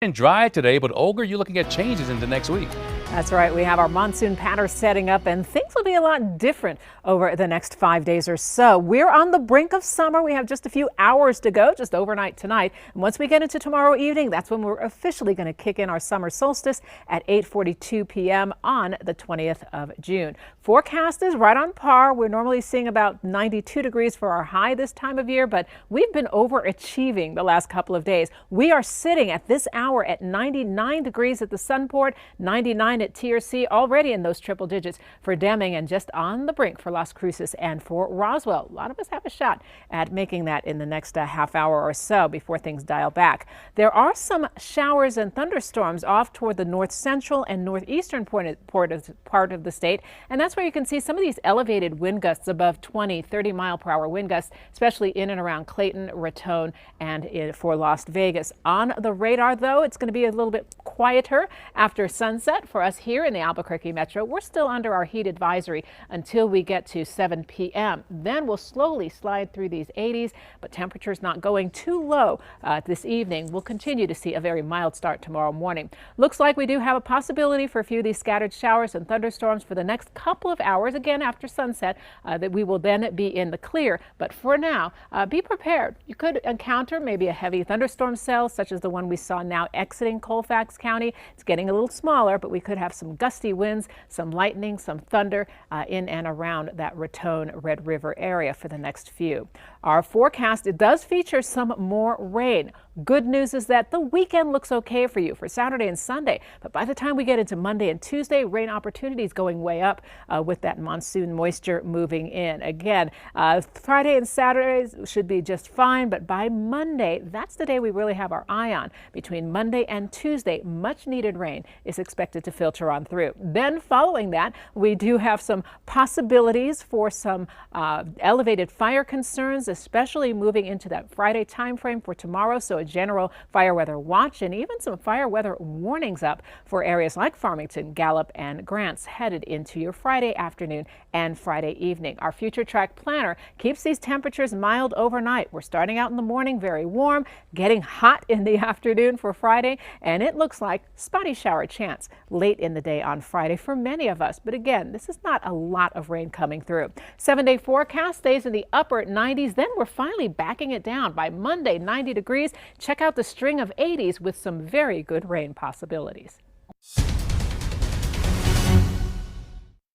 And dry today, but Olga, you're looking at changes into next week. That's right. We have our monsoon pattern setting up, and things will be a lot different over the next 5 days or so. We're on the brink of summer. We have just a few hours to go, just overnight tonight. And once we get into tomorrow evening, that's when we're officially going to kick in our summer solstice at 8:42 p.m. on the 20th of June. Forecast is right on par. We're normally seeing about 92 degrees for our high this time of year, but we've been overachieving the last couple of days. We are sitting at this hour at 99 degrees at the Sunport, 99 at TRC, already in those triple digits for Deming, and just on the brink for Las Cruces and for Roswell. A lot of us have a shot at making that in the next half hour or so before things dial back. There are some showers and thunderstorms off toward the north central and northeastern part of the state, and that's where you can see some of these elevated wind gusts above 20, 30-mile-per-hour wind gusts, especially in and around Clayton, Raton, and for Las Vegas. On the radar, though, it's going to be a little bit quieter after sunset for us here in the Albuquerque Metro. We're still under our heat advisory until we get to 7 p.m. Then we'll slowly slide through these 80s, but temperatures not going too low this evening. We'll continue to see a very mild start tomorrow morning. Looks like we do have a possibility for a few of these scattered showers and thunderstorms for the next couple of hours, again after sunset, that we will then be in the clear. But for now, be prepared. You could encounter maybe a heavy thunderstorm cell, such as the one we saw now exiting Colfax County. It's getting a little smaller, but we could have some gusty winds, some lightning, some thunder in and around that Raton Red River area for the next few. Our forecast, it does feature some more rain. Good news is that the weekend looks okay for you for Saturday and Sunday, but by the time we get into Monday and Tuesday, rain opportunities going way up with that monsoon moisture moving in. Again, Friday and Saturdays should be just fine, but by Monday, that's the day we really have our eye on. Between Monday and Tuesday, much needed rain is expected to filter on through. Then following that, we do have some possibilities for some elevated fire concerns, especially moving into that Friday timeframe for tomorrow. So a general fire weather watch and even some fire weather warnings up for areas like Farmington, Gallup, and Grants headed into your Friday afternoon and Friday evening. Our future track planner keeps these temperatures mild overnight. We're starting out in the morning very warm, getting hot in the afternoon for Friday, and it looks like spotty shower chance late in the day on Friday for many of us. But again, this is not a lot of rain coming through. 7-day forecast stays in the upper 90s. Then we're finally backing it down by Monday, 90 degrees. Check out the string of 80s with some very good rain possibilities.